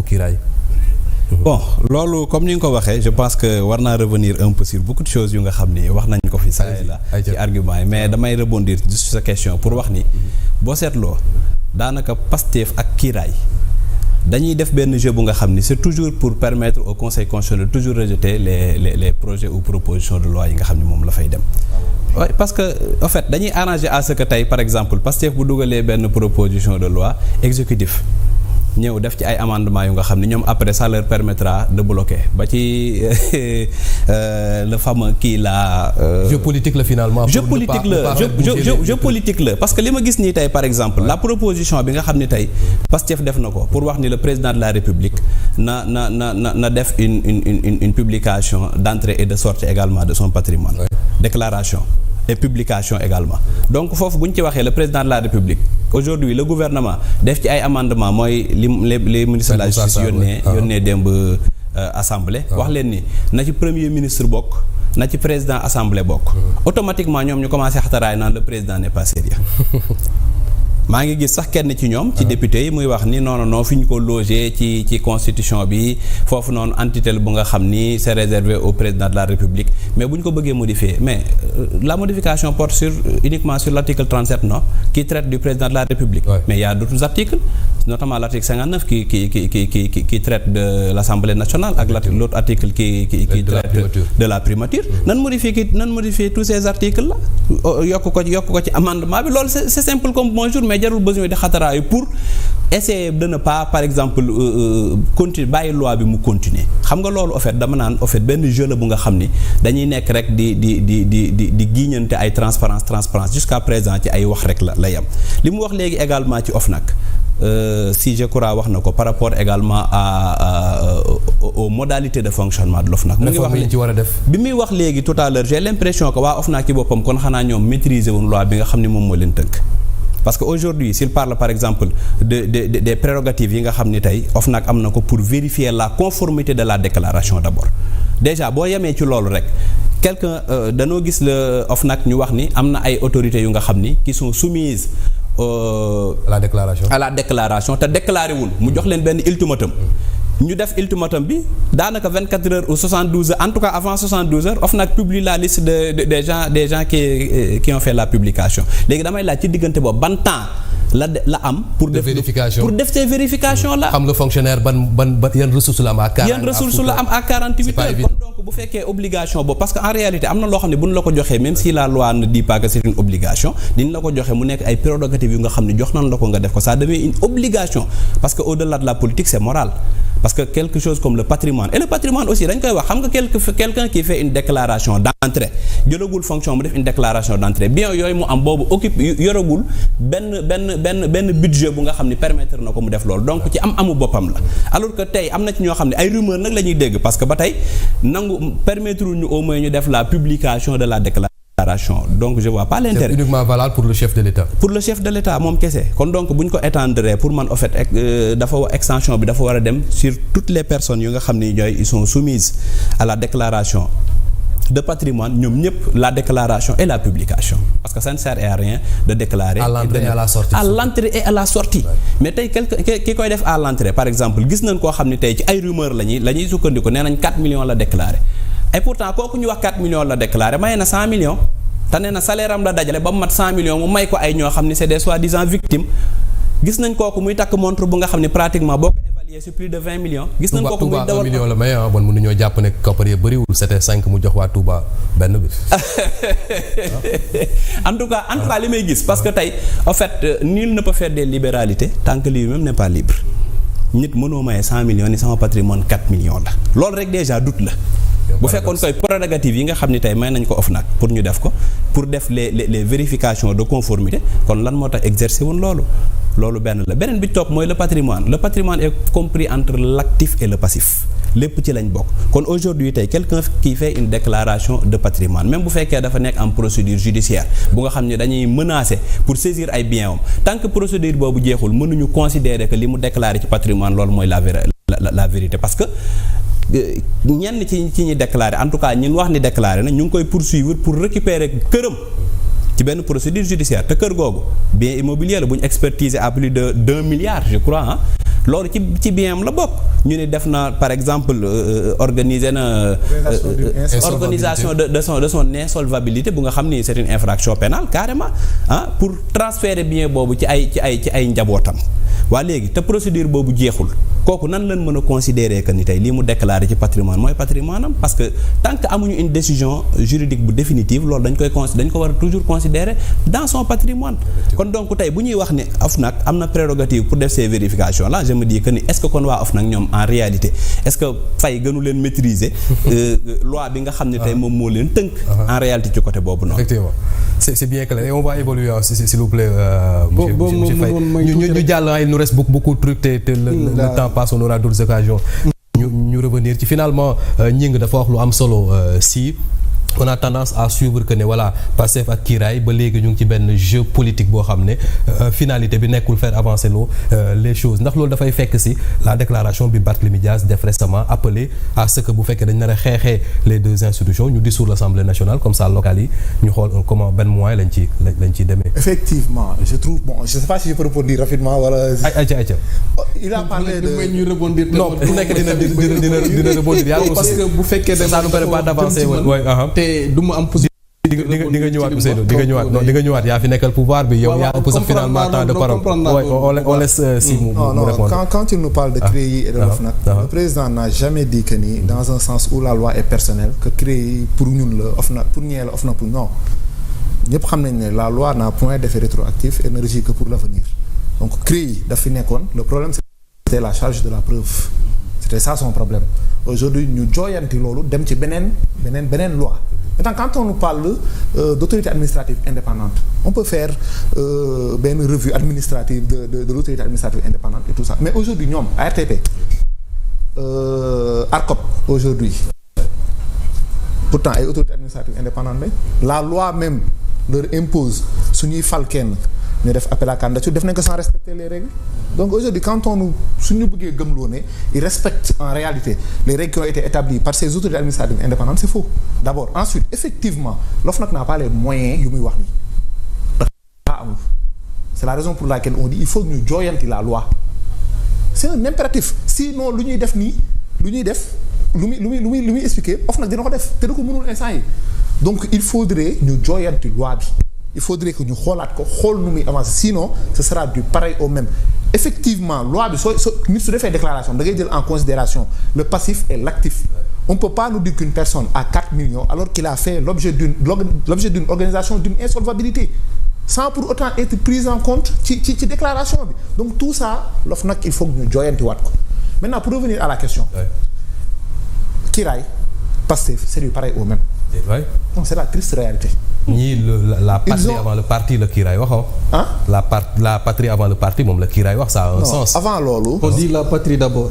kiiraay. Bon loolu comme ni nga ko waxee je pense que war naa revenir un peu sur beaucoup de choses yu nga xam ni wax nañ ko fi saa yi la ci argument yi mais damay rebondir juste sa question pour wax ni boo seetloo daanaka Pastef ak kiiraay dañuy def benn jeu bu nga xam ni c'est toujours pour permettre au conseil constitutionnel toujours rejeter les projets ou propositions de loi yi nga xam ni moom la fay dem. Oui parce que en fait dañuy arranger à ce que tey par exemple Pastef bu dugalee benn proposition de loi exécutif ñëw def ci ay amendements yu nga xam ne ñoom après ça leur permettra de bloquer ba ci le fameux kii la. jeu politique la finalement. jeu politique la parce que li ma gis nii tey par exemple la proposition bi nga xam ne tey Pastef def na ko pour wax ni le président de la République na def une publication d'entrée et de sortie également de son patrimoine. Ouais. Déclaration et publication également donc foofu bu ñu ci waxee le président de la République aujourd'hui le gouvernement def ci ay amendements mooy les ministres de la justice yónnee démb assemblée wax leen ni na ci premier ministre bokk na ci président assemblée bokk automatiquement ñoom ñu commencé xataraay naan le président n'est pas sérieux maa ngi gis sax kenn ci ñoom ci député yi muy wax ni non fi ñu ko logé ci constitution bi foofu noonu entité bu nga xam ni c'est réservé au président de la République mais bu ñu ko bëggee modifier mais la modification porte uniquement sur l'article 37 non qui traite du président de la République. Ouais. Mais il y a d'autres articles notamment l'article 59 qui traite de l'Assemblée nationale ak l'autre article qui traite de la primature. nan modifier tous ces articles là yokk ko ci amendement bi loolu c'est simple comme bonjour. Mais jarul besoin de xataraayu pour essayer de ne pas par exemple continuer bàyyi loi bi mu continuer xam nga loolu en fait dama naan en fait benn jeu la bu nga xam ni dañuy nekk rek di giiñante ay transparence jusqu'à présent ci ay wax rek la yam li mu wax léegi également ci OFNAC si je crois wax na ko par rapport également aux modalités de fonctionnement de l'OFNAC mu ngi wax li ci war a def bi muy wax léegi tout à l'heure j'ai l'impression que waa OFNAC ci boppam kon xanaa ñoom maîtriser wuñ loi bi nga xam ni moom moo leen tënk. Parce que aujourd'hui s'il parle par exemple des prérogatives yi nga xam ni tey OFNAC am na ko pour vérifier la conformité de la déclaration d'abord déjà boo yemee ci loolu rek quelqu'un danoo gis le OFNAC ñu wax ni am na ay autorités yu nga xam ni qui sont soumises à la déclaration te déclaré wul mu jox leen benn ultimatum ñu def ultimatum bi daanaka 24 heures ou 72 heures en tout cas avant 72 heures OFNAC publie la liste des gens qui ont fait la publication léegi damay laaj ci diggante boobu ban temps la am pour def ces vérifications là. xam nga fonctionnaire ban yan ressources la am à 48 heures kon donc bu fekkee obligation boobu parce que en réalité am na loo xam ne bu ñu la ko joxee même si la loi ne dit pas que c'est une obligation diñ la ko joxee mu nekk ay prérogatives yu nga xam ne jox nañ la ko nga def ko ça devient une obligation parce que au-delà de la politique c'est moral. Parce que quelque chose comme le patrimoine et le patrimoine aussi dañ koy wax xam nga quelqu'un qui fait une déclaration d'entrée jëlagul fonction mu def une déclaration d'entrée bien yooyu mu am boobu occupe yoragul benn budget bu nga xam ne permettre na ko mu def loolu donc ci amu boppam la alors que tey am na ci ñoo xam ne ay rumeur nag la ñuy dégg parce que ba tey nangu permettre ñu au moins ñu def la publication de la déclaration donc je vois pas l'intérêt. C'est uniquement valable pour le chef de l'État. Pour le chef de l'État moom kese kon donc bu ñu ko étendre pour man en fait dafa extension bi dafa war a dem sur toutes les personnes yu nga xam ni ñooy ils sont soumises à la déclaration de patrimoine ñoom ñëpp la déclaration et la publication parce que ça ne sert à rien de déclarer. À l'entrée et à la sortie. À l'entrée et à la sortie. Mais tey ki koy def à l'entrée par exemple gis nañ koo xam ni tey ci ay rumeurs la ñuy sukkandiku nee nañ 4 millions la déclaré. Et pourtant kooku ñu wax 4 millions la déclaré maye na 100 millions te nee na salaire am la dajale ba mu mat 100 millions mu may ko ay ñoo xam ni c'est des soi-disant victimes gis nañ kooku muy takk montre bu nga xam ne pratiquement boo ko évaluer c'est plus de 20 millions. gis nañ kooku muy dawal 1 million la maye bon mënuñoo jàpp ne koppar yi bëriwul c'était 5 mu jox waa Touba benn bi. en tout cas li may gis parce que tey en fait nul ne peut faire des libéralités tant que lui-même n'est pas libre nit mënoo maye 100 millions ni sama patrimoine 4 millions la loolu rek déjà doute la. bu fekkoon koy prérogatives yi nga xam ni tey may nañ ko OFNAC pour ñu def ko pour def les vérifications de conformité kon lan moo tax exercer woon loolu benn la beneen bi topp mooy le patrimoine est compris entre l'actif et le passif lépp ci lañ bokk kon aujourd'hui tey quelqu'un qui fait une déclaration de patrimoine même bu fekkee dafa nekk en procédure judiciaire bu nga xam ne dañuy menacer pour saisir ay biens am tant que procédure boobu jeexul mënuñu considérer que li mu déclaré ci patrimoine loolu mooy la vérité parce que ñenn ci ñi déclaré en tout cas ñun wax ni déclaré na ñu ngi koy poursuivre pour récupérer këram ci benn procédure judiciaire te kër googu bien immobilier la bu ñu expertiser à plus de 1 milliard je crois loolu ci bien am la bokk. ñu ne def na par exemple organiser na organisation de son insolvabilité bu nga xam ni c'est une infraction pénale carrément pour transférer bien boobu ci ay njabootam. waa léegi te procédure boobu jeexul kooku nan lañ mën a considérer que ni tey lii mu déclaré ci patrimoine mooy patrimoine am parce que tant que amuñu une décision juridique bu définitive loolu dañ ko war a toujours considérer dans son patrimoine. kon donc tey bu ñuy wax ne OFNAC am na prérogative pour def ces vérifications là je me dis que ni est-ce que kon waa OFNAC ñoom en réalité est-ce que fay gënu leen maîtriser loi bi nga xam ne tey moom moo leen tënk en réalité ci côté boobu noonu. Effectivement c'est bien clair et on va évoluer s'il vous plaît monsieur Faye ñu jàll il nous reste beaucoup de trucs te le temps passe, on aura d'autres occasions ñu revenir ci finalement Gningue dafa wax lu am solo si on a tendance à suivre que ne voilà Pastef ak Kiraay ba léegi ñu ngi ci benn jeu politique boo xam ne finalité bi nekkul faire avancer les choses ndax loolu dafay fekk si la déclaration bi Barthélémy Dias def récemment appelé à ce que bu fekkee dañ nar a xeexee les deux institutions ñu dissoudre l'Assemblée nationale comme ça locales yi ñu xool comment benn moyen lañ ciy demee. Effectivement je trouve je sais pas si je peux répondre rapidement wala. ayca. il a parlé de ñu rebondir. non ku nekk dina rebondir yàlla parce que bu fekkee ça nous permet pas d'avancer du mu am di nga ñëwaat Ousseynou di nga ñëwaat yaa fi nekkal pouvoir bi yow yaa ëpp sa finalement temps de parole on laisse si mu répondre. Quand il nous parle de CREI et de l'OFNAC, le président n'a jamais dit que ni dans un sens où la loi est personnelle que CREI pour ñun la OFNAC pour ñee la OFNAC pour non ñëpp xam nañ ne la loi n'a point d'effet rétroactif et ne régit que pour l'avenir donc CREI daf fi nekkoon le problème c'était la charge de la preuve c'était ça son problème aujourd'hui ñu jooyanti loolu dem ci beneen loi. Maintenant, quand on nous parle d'autorité administrative indépendante, on peut faire une revue administrative de l'autorité administrative indépendante et tout ça. Mais aujourd'hui, nous, ARTP, ARCOP, aujourd'hui, pourtant, il y a une autorité administrative indépendante, la loi même leur impose, si nous falken, nous devons appeler à la candidature, nous devons sans respecter les règles. Donc aujourd'hui, quand on nous, si nous ils respectent en réalité les règles qui ont été établies par ces autorités administratives indépendantes, c'est faux. D'abord. Ensuite, effectivement, l'OFNAC n'a pas les moyens, c'est la raison pour laquelle on dit il faut que nous joignons la loi. C'est un impératif. Sinon, l'union def ni, l'union def, l'union expliquer, OFNAC dit non def, c'est donc nous instant. Donc il faudrait nous joignons la loi. Il faudrait que nous nous avancer. Sinon, ce sera du pareil au même. Effectivement, loi bi nous se fait déclaration, da ngay jël en considération le passif et l'actif. On ne peut pas nous dire qu'une personne a 4 millions alors qu'il a fait l'objet d'une organisation d'une insolvabilité sans pour autant être prise en compte ci déclaration bi. Donc tout ça, l'OFNAC il faut que nous joyanti waat ko. Maintenant pour revenir à la question. Kiraay, Pastef, c'est du pareil au même. Non, c'est la triste réalité. La patrie avant le parti le Kiraay wax la patrie avant le parti moom le Kiraay wax ça a un sens. Avant loolu. On dit la patrie d'abord.